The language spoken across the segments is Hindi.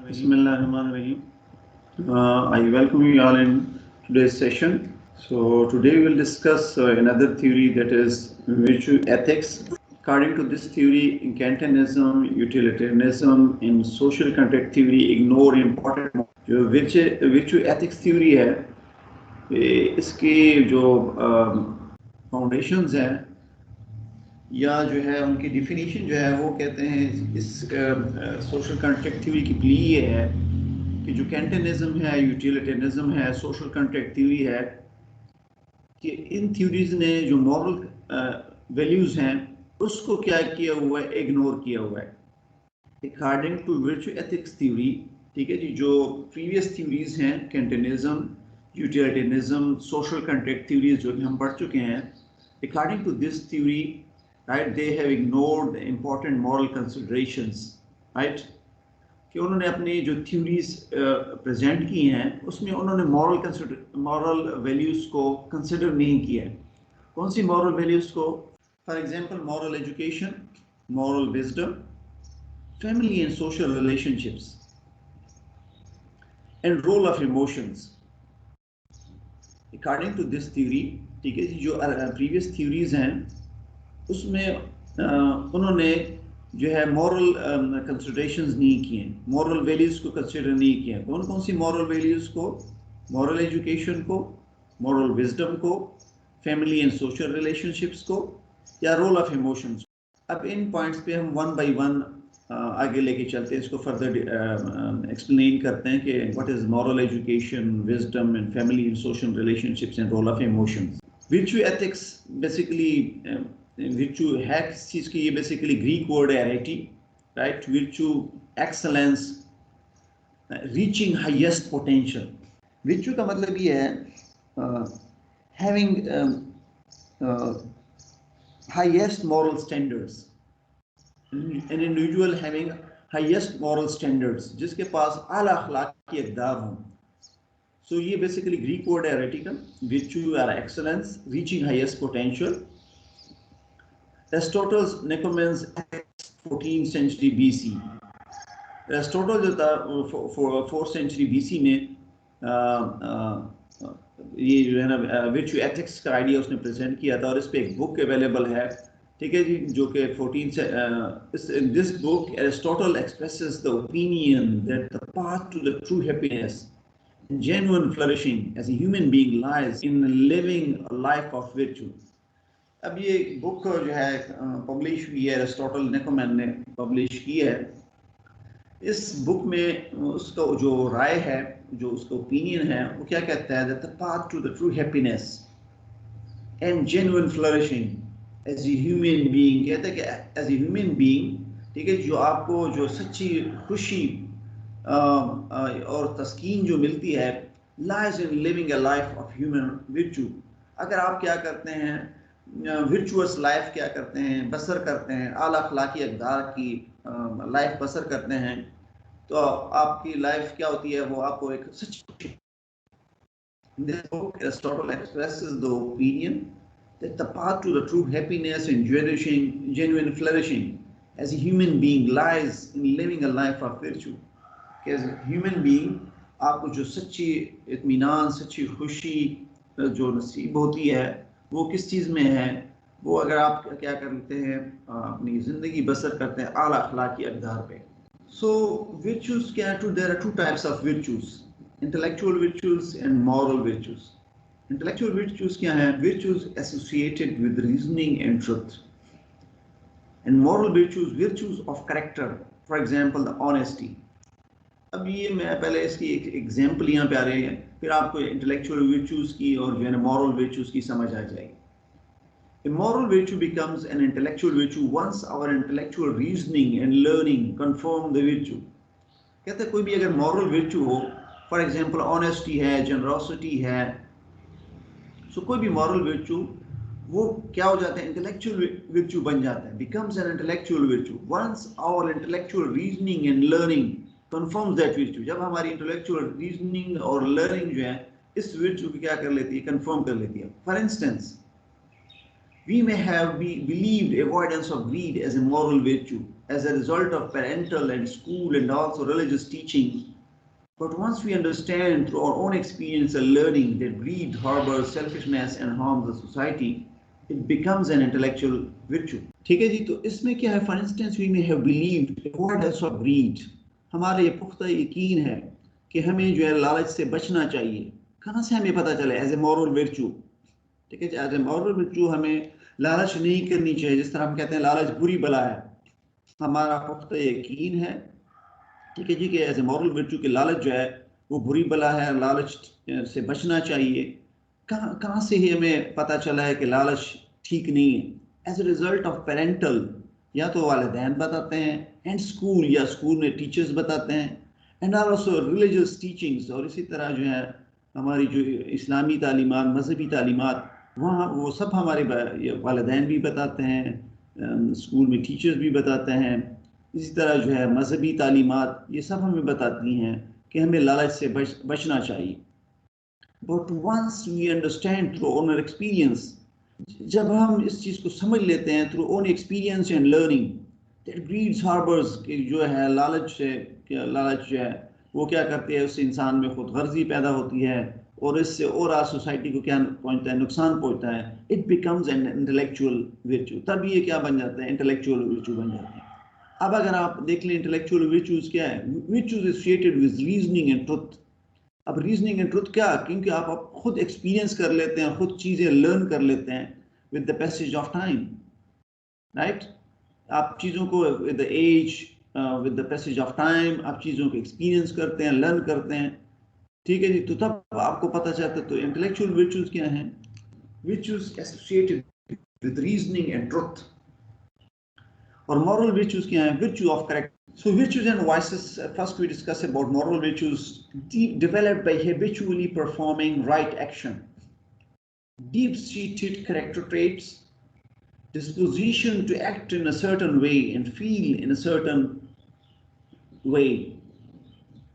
Bismillahirrahmanirrahim. I welcome you all in today's session. So today we will discuss another theory, that is virtue ethics. According to this theory, Kantianism, utilitarianism, and social contract theory ignore important जो virtue ethics theory है, इसके जो फाउंडेशंस हैं या जो है उनकी डिफिनीशन जो है वो कहते हैं इस सोशल कॉन्ट्रैक्ट थ्योरी की प्ली ये है कि जो कैंटिनिज्म है, यूटिलिटेरियनिज्म है, सोशल कॉन्ट्रैक्ट थ्योरी है, कि इन थ्योरीज ने जो मॉरल वैल्यूज हैं उसको क्या किया हुआ है, इग्नोर किया हुआ है according to virtue ethics theory. ठीक है जी, जो प्रीवियस थ्योरीज हैं Kantianism, utilitarianism, social contract theories जो कि हम पढ़ चुके हैं, according to this theory, right, they have ignored the important moral considerations, right, कि उन्होंने अपनी जो थ्योरीज प्रेजेंट की हैं उसमें उन्होंने मॉरल वैल्यूज को कंसिडर नहीं किया है। कौन सी मॉरल वैल्यूज को? For example moral education, moral wisdom, family and social relationships and role of emotions according to this theory. ठीक है जी, जो प्रीवियस थ्योरीज हैं उसमें उन्होंने जो है मॉरल कंसिडरेशंस नहीं किए, मॉरल वैल्यूज को कंसिडर नहीं किया। कौन कौन सी मॉरल वैल्यूज को? मॉरल एजुकेशन को, मॉरल विजडम को, फैमिली एंड सोशल रिलेशनशिप्स को, या रोल ऑफ इमोशंस। अब इन पॉइंट्स पे हम वन बाय वन आगे लेके चलते हैं, इसको फर्दर एक्सप्लेन करते हैं कि what is moral education, wisdom and family and social relationships and role of emotions. virtue ethics basically virtue है किस चीज की? ये बेसिकली ग्रीक वर्ड है arete, right, virtue excellence, reaching highest potential. virtue का मतलब ये है having highest moral standards, an individual having highest moral standards, जिसके पास आला अखलाकी अक़दार हों। So ये basically Greek word है heretical, virtue or excellence, reaching highest potential. Aristotle's Nicomachean Ethics 14th century BC. Aristotle जो था 4th century BC में ये जो है ना virtue ethics का आइडिया उसने प्रेजेंट किया था, और इस पे एक बुक अवेलेबल है। ठीक है जी, जो कि 14th in this book Aristotle expresses the opinion that the path to the true happiness, genuine flourishing as a human being lies in living a life of virtue. अब ये बुक जो है पब्लिश हुई है, एरिस्टोटल निकोमैन ने पब्लिश की है। इस बुक में उसका जो राय है, जो उसका ओपिनियन है, वो क्या कहता है? That the path to the true happiness and genuine flourishing as a human being, कहता है कि एज ए ह्यूमन बीइंग, ठीक है, जो आपको जो सच्ची खुशी और तस्कीन जो मिलती है, lies in living a life of human विर्चू। अगर आप क्या करते हैं, विर्चुअस लाइफ क्या करते हैं, बसर करते हैं, आला अखलाकी अक़दार की लाइफ बसर करते हैं, तो आपकी लाइफ क्या होती है? वो आपको एक सच्ची। This book Aristotle expresses the opinion that the path to the true happiness and genuine flourishing as a human being lies in living a life of virtue. As a human being आपको जो सच्ची इत्मीनान, सच्ची खुशी जो नसीब होती है, वो किस चीज़ में है? वो अगर आप क्या करते हैं, अपनी ज़िंदगी बसर करते हैं आला अखलाकी अक़दार पे। So virtues क्या है? There are two types of virtues, intellectual virtues and moral virtues. Intellectual virtues क्या है? Virtues associated with reasoning and truth. And moral virtues, virtues of character, for example the honesty. अब ये मैं पहले इसकी एक एग्जाम्पल यहाँ पे आ रही है, फिर आपको इंटेलेक्चुअल वर्चूज की और जो है ना मॉरल वर्चूज की समझ आ जाएगी। A moral virtue becomes an intellectual virtue once our intellectual reasoning and learning confirm the virtue. कहते हैं कोई भी अगर moral virtue हो, for example honesty है, generosity है, so कोई भी moral virtue वो क्या हो जाता है? intellectual virtue बन जाता है, becomes an intellectual virtue once our intellectual reasoning and learning confirms that virtue. जब हमारी intellectual reasoning और learning जो है इस virtue को क्या कर लेती है? confirm कर लेती है। For instance, We may have believed avoidance of greed as a moral virtue as a result of parental and school and also religious teachings. But once we understand through our own experience and learning that greed harbors selfishness and harms the society, it becomes an intellectual virtue. ठीक है जी, तो इसमें क्या है? For instance, we may have believed avoidance of greed. हमारे ये पुख्ता यकीन है कि हमें जो है लालच से बचना चाहिए. कहाँ से हमें पता चले? As a moral virtue. ठीक है, एज ए मॉरल virtue हमें लालच नहीं करनी चाहिए. जिस तरह हम कहते हैं लालच बुरी बला है, हमारा पुख्ता यकीन है, ठीक है जी, कि एज ए मॉरल virtue कि लालच जो है वो बुरी बला है, लालच से बचना चाहिए. कहाँ से ही हमें पता चला है कि लालच ठीक नहीं है? As a result of parental, या तो वालिदैन बताते हैं, एंड स्कूल, या स्कूल में टीचर्स बताते हैं, एंड आल्सो रिलीजियस टीचिंग्स, और इसी तरह जो है हमारी जो इस्लामी तालीमात, मजहबी तालीमात, वहाँ वो सब हमारे वालिदैन भी बताते हैं, स्कूल में टीचर्स भी बताते हैं. इसी तरह जो है मजहबी तालीमात, ये सब हमें बताती हैं कि हमें लालच से बचना चाहिए. But once we understand through own experience, जब हम इस चीज़ को समझ लेते हैं through own experience and learning, that greed harbors, कि जो है लालच जो है वो क्या करती है, उससे इंसान में खुद गर्जी पैदा होती है और इससे और सोसाइटी को क्या पहुंचता है? नुकसान पहुंचता है. It becomes an intellectual virtue. तब ये क्या बन जाता है? intellectual virtue बन जाता है. अब अगर आप देख लें intellectual virtues क्या है? Virtues is associated with reasoning and truth. अब रीजनिंग एंड ट्रुथ क्या? क्योंकि आप खुद एक्सपीरियंस कर लेते हैं, खुद चीजें लर्न कर लेते हैं with the passage of time, right? आप चीजों को with the age, with the passage of time आप चीजों को एक्सपीरियंस करते हैं, लर्न करते हैं. ठीक है जी, तो तब आपको पता चलता है. तो इंटेलेक्चुअल virtues क्या हैं? Virtues associated with reasoning and truth. और moral virtues क्या हैं? Virtue of character. So virtues and vices, first we discuss about moral virtues developed by habitually performing right action. Deep-seated character traits, disposition to act in a certain way and feel in a certain way.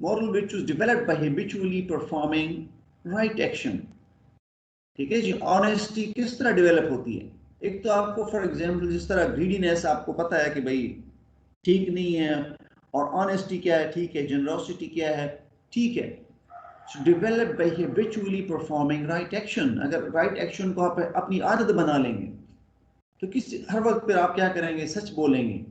Moral virtues developed by habitually performing right action. ठीक है जी, ऑनेस्टी किस तरह डेवलप होती है? एक तो आपको फॉर एग्जांपल जिस तरह ग्रीडीनेस आपको पता है कि भाई ठीक नहीं है, और ऑनेस्टी क्या है? ठीक है. जनरोसिटी क्या है? ठीक है. Develop by habitually performing right action. अगर राइट एक्शन को आप अपनी आदत बना लेंगे तो हर वक्त पर आप क्या करेंगे? सच बोलेंगे.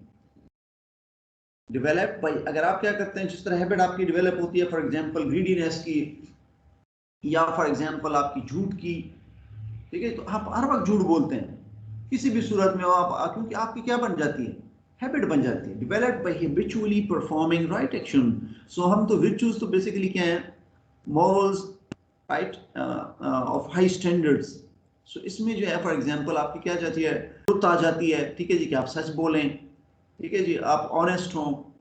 डेवलप बाय, अगर आप क्या करते हैं, जिस तरह हैबिट आपकी डेवलप होती है फॉर एग्जांपल ग्रीडीनेस की, या फॉर एग्जांपल आपकी झूठ की, ठीक है, तो आप हर वक्त झूठ बोलते हैं किसी भी सूरत में हो आप, क्योंकि आपकी क्या बन जाती है? हैबिट बन जाती है. Developed by habitually performing right action. So हम तो virtues तो बेसिकली क्या है? Morals, right, of high standards. So इसमें जो है फॉर एग्जांपल आपकी क्या जाती है? ट्रुथ आ जाती है. ठीक है जी, कि आप सच बोलें. ठीक है जी, आप ऑनेस्ट हो,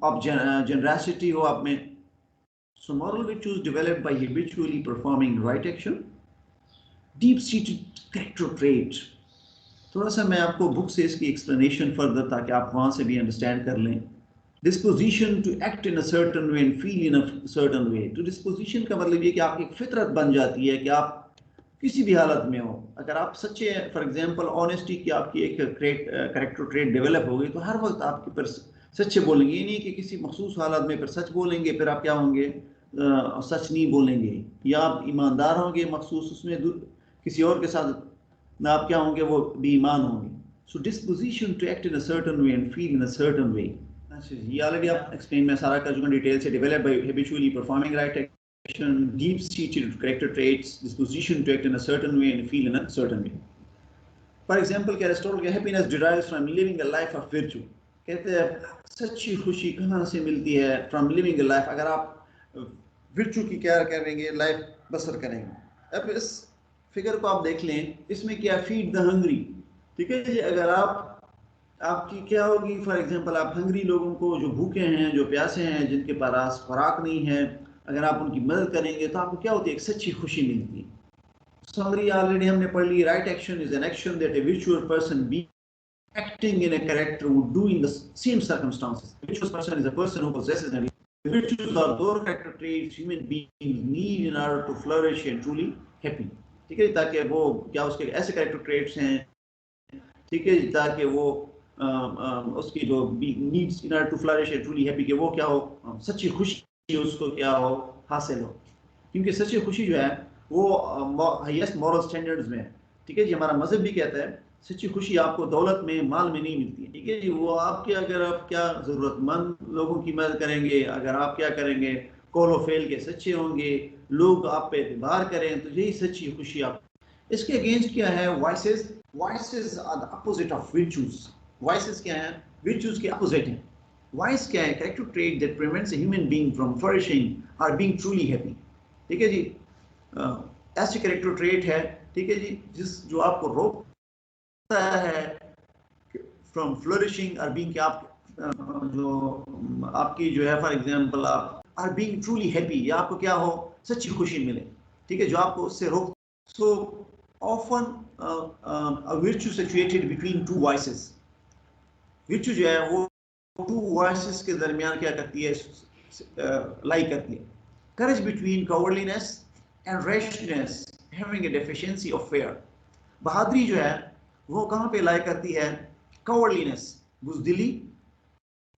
आप जनरसिटी हो आप में. So moral virtues developed by habitually performing right action. Deep-seated character trait. थोड़ा सा मैं आपको बुक से इसकी एक्सप्लेनेशन फर्दर, ताकि आप वहां से भी अंडरस्टैंड कर लें. Disposition to act in a certain way and feel in a certain way. तो डिस्पोजिशन का मतलब ये कि आपकी फितरत बन जाती है कि आप किसी भी हालत में हो, अगर आप सच्चे, फॉर एग्जांपल ऑनेस्टी की आपकी एक कैरेक्टर ट्रेट डेवलप हो गई, तो हर वक्त आपके पर सच्चे बोलेंगे. ये नहीं कि किसी मखसूस हालत में फिर सच बोलेंगे, फिर आप क्या होंगे? सच नहीं बोलेंगे. या आप ईमानदार होंगे मखसूस, उसमें किसी और के साथ ना आप क्या होंगे? वो बेईमान होंगे. So disposition to act in a certain way and feel in a certain way. अच्छा, ये ऑलरेडी आप एक्सप्लेन मैं सारा कर चुका डिटेल से. Develop by habitually performing right action, deep seated character traits, disposition to act in a certain way and feel in a certain way. For example कि एरिस्टोटल के happiness derives from living a life of virtue. कहते हैं सच्ची खुशी कहाँ से मिलती है? From living a life. अगर आप virtue की क्या करेंगे? लाइफ बसर करेंगे. अब इस फिगर को आप देख लें, इसमें क्या? Feed the hungry. ठीक है जी, अगर आपकी क्या होगी? फॉर एग्जांपल आप हंग्री लोगों को, जो भूखे हैं, जो प्यासे हैं, जिनके पास खुराक नहीं है, अगर आप उनकी मदद करेंगे तो आपको क्या होती है? एक सच्ची खुशी मिलती है. समरी ऑलरेडी हमने पढ़ ली. Right action is an action that a virtuous person be acting in a character would do in the same circumstances. A virtuous person is a person who possesses them. Virtues are those character traits human beings need in order to flourish and truly happy. ठीक है, ताकि वो क्या उसके ऐसे कैरेक्टर ट्रेट्स हैं ठीक है, ताकि वो उसकी जो needs in order to flourish truly happy, कि वो क्या हो, सच्ची खुशी उसको क्या हो, हासिल हो। क्योंकि सच्ची खुशी जो है वो हाईएस्ट मॉरल स्टैंडर्ड्स में है। ठीक है जी, हमारा मजहब भी कहता है सच्ची खुशी आपको दौलत में, माल में नहीं मिलती है। ठीक है जी, वो आपके, अगर आप क्या ज़रूरतमंद लोगों की मदद करेंगे, अगर आप क्या करेंगे, कौल व फेल के सच्चे होंगे, लोग आप पे एतबार करें, तो यही सच्ची खुशी आप। इसके अगेंस्ट क्या है, vices. Vices are the opposite of virtues। Vices क्या है, virtues के अपोजिट है। वाइस क्या है, character trait that prevents a human being from flourishing और बीइंग ट्रूली हैप्पी। ठीक है जी, ऐसे कैरेक्टर ट्रेट है, ठीक है जी, जो आपको रोकता है फ्रॉम फ्लरिशिंग और बीइंग, क्या आप जो आपकी जो है, फॉर एग्जांपल आप आर बीइंग ट्रूली हैप्पी, या आपको क्या हो, सच्ची खुशी मिले। ठीक है, जो आपको उससे रोक। सो often a virtue situated between two voices। virtue जो है वो two voices के दरमियान क्या करती है, लाई करती है। courage between cowardliness and rashness having a deficiency of fear। बहादुरी जो है वो कहाँ पे लाई करती है, cowardliness, बुजदिली।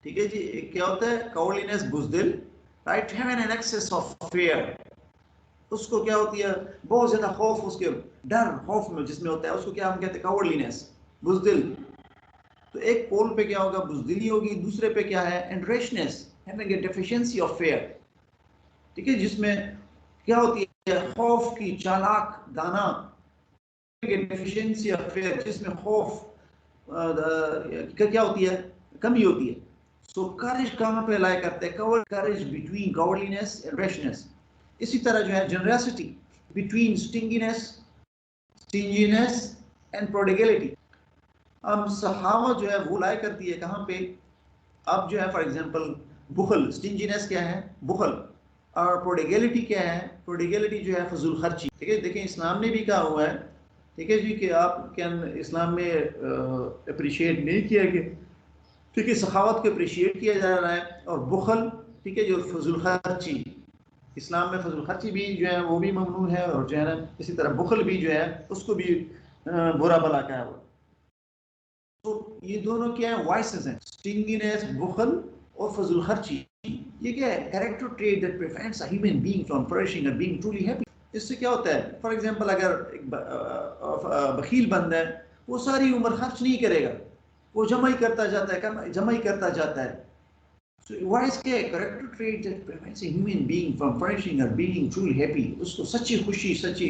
ठीक है जी, क्या होता है cowardliness, बुजदिल, right, having an excess of fear, उसको क्या होती है, बहुत ज्यादा खौफ, उसके डर, खौफ में जिसमें होता है, उसको क्या हम कहते हैं, कावर्डलीनेस, बुजदिल। तो एक पोल पे क्या होगा, बुजदिली होगी, दूसरे पे क्या है, and rashness, having a deficiency of fear. ठीक है, जिसमें क्या होती है, खौफ की चालाक दाना, डेफिशिएंसी ऑफ फेयर, जिसमें खौफ क्या होती है, कमी होती है। सो करेज कहाँ पे लाया करते हैं, करेज बिटवीन कावर्डलीनेस एंड रेशनेस। इसी तरह जो है जनरसिटी बिटवीन स्टिंजीनेस एंड प्रोडिगलिटी। अब सहावा जो है वो लाया करती है कहाँ पे, अब जो है फॉर एग्जांपल बुखल, स्टिंजीनेस क्या है, बुखल, और प्रोडिगलिटी क्या है, प्रोडिगलिटी जो है फजूल खर्ची। ठीक है, देखें इस्लाम ने भी कहा हुआ है, ठीक है जी, कि आप क्या इस्लाम में अप्रिशिएट नहीं किया गया, ठीक है, सखावत को अप्रिशिएट किया जा रहा है, और बुखल, ठीक है, जो फजूल खर्ची, इस्लाम में फजूल खर्ची भी जो है वो भी ममनू है, और जो है ना इसी तरह बुखल भी जो है उसको भी बुरा भला कहा हुआ। तो ये दोनों क्या है, वाइसेस हैं, स्टिंगीनेस, बुखल और फजूल खर्ची। ये क्या है, character trait that prevents a human being from flourishing और बीइंग ट्रूली हैप्पी। इससे क्या होता है, फॉर एग्जांपल अगर एक बखील बंदा है, वो सारी उम्र खर्च नहीं करेगा, वो जमा ही करता जाता है, जमा ही करता जाता है। So wise क्या है, character trait that prevents a human being from flourishing or being truly happy। उसको सच्ची खुशी, सच्ची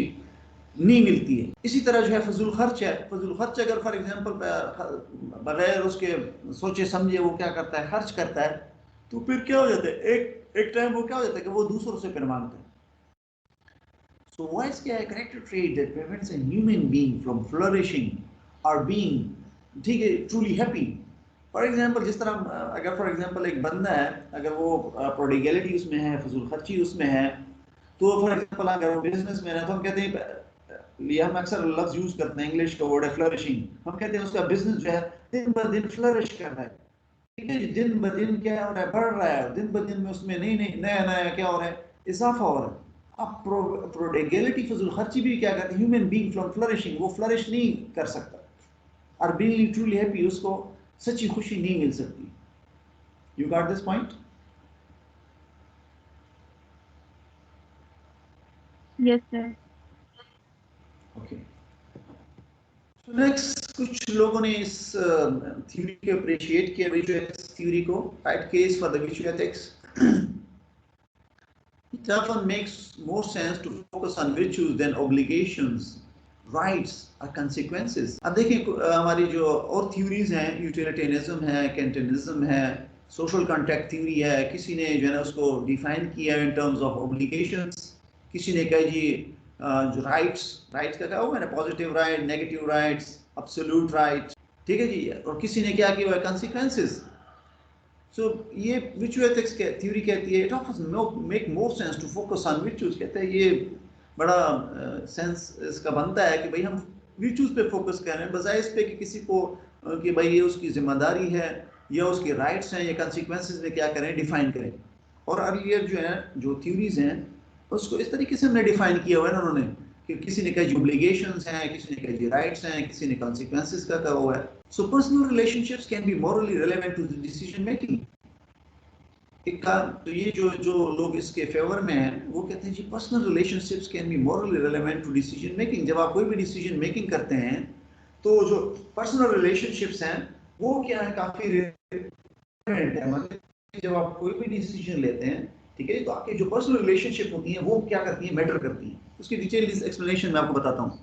नहीं मिलती है। इसी तरह जो है फजूल खर्च है, फजूल खर्च अगर फॉर एग्जांपल बगैर उसके सोचे समझे वो क्या करता है, खर्च करता है, तो फिर क्या हो जाता है, एक टाइम वो क्या हो जाता है कि वो दूसरों से फिर मांगता है। So wise क्या है, character trait that prevents a human being from flourishing or being, ठीक है, truly happy। फॉर एग्जाम्पल जिस तरह अगर फॉर एग्जाम्पल एक बंदा है, अगर वो प्रोडिगलिटी उसमें है, फजूल खर्ची उसमें है, तो फॉर एग्जाम्पल अगर वो बिजनेस में है, तो हम कहते हैं, ये हम अक्सर लफ्ज यूज करते हैं, इंग्लिश का वर्ड है फ्लरिशिंग। हम कहते हैं उसका बिजनेस जो है दिन ब दिन फ्लरिश कर रहा है। ठीक है, दिन ब दिन क्या हो रहा है, बढ़ रहा है, दिन ब दिन में उसमें नई नई नया नया क्या हो रहा है, इजाफा हो रहा है। अब प्रोडिगलिटी, फजूल खर्ची भी क्या करते हैं, ह्यूमन बीइंग फ्रॉम फ्लरिशिंग, वो फ्लरिश नहीं कर सकता, और बीइंग ट्रूली हैप्पी, उसको सच्ची खुशी नहीं मिल सकती। You got this point? Yes, sir. Okay. So next, कुछ लोगों ने इस थ्योरी को अप्रिशिएट किया, विजुअल एथिक्स थ्योरी को, right, case for the visual ethics. It often makes more sense to focus on virtues than obligations, rights or consequences। अब देखिए हमारी जो और थ्योरीज हैं, यूटिलिटेरियनिज्म है, कैंटनिज्म है, सोशल कॉन्ट्रैक्ट थ्योरी है, किसी ने जो है ना उसको डिफाइन किया इन टर्म्स ऑफ ऑब्लिगेशंस, किसी ने कहा जी जो राइट्स का क्या हुआ है ना, positive right, negative rights, absolute rights. ठीक है जी, और किसी ने क्या किया हुआ है, कॉन्सिक्वेंसेस। सो ये विचुअल एथिक्स के थ्योरी कहती है, it often make more sense to focus on virtuals. कहते हैं ये बड़ा सेंस इसका बनता है कि भाई हम विचुअल्स पे फोकस कर रहे हैं, बजाय इस पे कि किसी को कि भाई ये उसकी जिम्मेदारी है या उसके राइट्स हैं, या कॉन्सिक्वेंसेस में क्या करें, डिफाइन करें। और अर्लियर जो है जो थ्योरीज हैं उसको इस तरीके से हमने डिफाइन किया हुआ है ना उन्होंने, कि किसी ने कहा जी ऑब्लिगेशंस हैं, किसी ने कहा जी राइट्स हैं, किसी ने कॉन्सिक्वेंसेस का कहा हुआ है। So personal relationships can be morally relevant to the decision making. तो ये जो लोग इसके फेवर में हैं वो कहते हैं जी personal relationships can be morally relevant to decision making. जब आप कोई भी डिसीजन मेकिंग करते हैं तो जो पर्सनल रिलेशनशिप्स हैं वो क्या है, काफी रिलेवेंट है। मतलब जब आप कोई भी डिसीजन लेते हैं, ठीक है, तो आपकी जो पर्सनल रिलेशनशिप होती है वो क्या करती है, मैटर करती है। उसकी डिटेल एक्सप्लेनेशन मैं आपको बताता हूँ।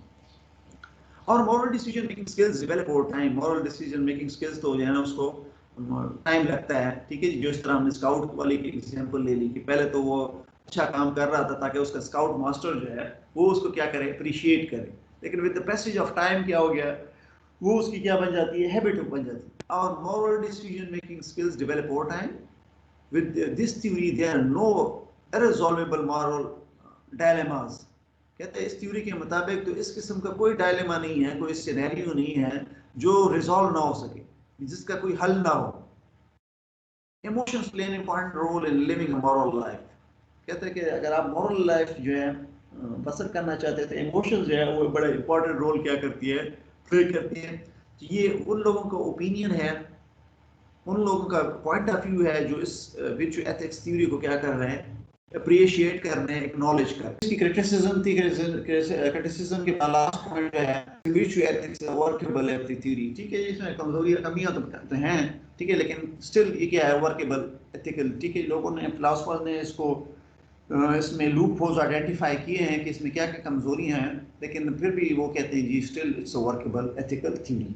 और moral decision making skills develop over time. Moral decision making skills तो जो है ना उसको टाइम लगता है, ठीक है। जो इस तरह हमने स्काउट वाली की एग्जांपल ले ली कि पहले तो वो अच्छा काम कर रहा था ताकि उसका स्काउट मास्टर जो है वो उसको क्या करे, अप्रिशिएट करे, लेकिन with the passage of time क्या हो गया, वो उसकी क्या बन जाती है, हैबिट बन जाती है। और moral decision making skills develop over time. With this theory, there are no irresolvable moral dilemmas. कहते हैं इस थ्योरी के मुताबिक तो इस किस्म का कोई डायलेमा नहीं है, कोई सिनेरियो नहीं है जो रिजॉल्व ना हो सके, जिसका कोई हल ना हो। Emotions play an important role in living a moral life. कहते हैं कि अगर आप मॉरल लाइफ जो है बसर करना चाहते हैं तो इमोशंस जो है वो बड़ा इंपॉर्टेंट रोल क्या करती है, प्ले करती है। ये उन लोगों का ओपिनियन है, उन लोगों का पॉइंट ऑफ व्यू है जो इस विच एथिक्स थ्योरी को क्या कर रहे हैं, अप्रिशिएट कर रहे हैं, एक्नॉलेज कर रहे हैं। इसकी क्रिटिसिज्म थी, क्रिटिसिज्म के लास्ट पॉइंट है विच एथिक्स वर्केबल है थ्योरी। ठीक है, इसमें कमजोरियां कमियां तो हैं, ठीक है, लेकिन स्टिल ये क्या है, वर्केबल एथिकल। ठीक है, लोगों ने, फिलोसोफर ने इसको इसमें लूप होल्स आइडेंटिफाई किए हैं कि इसमें क्या क्या कमजोरियां हैं, लेकिन फिर भी वो कहते हैं जी still it's a workable ethical theory.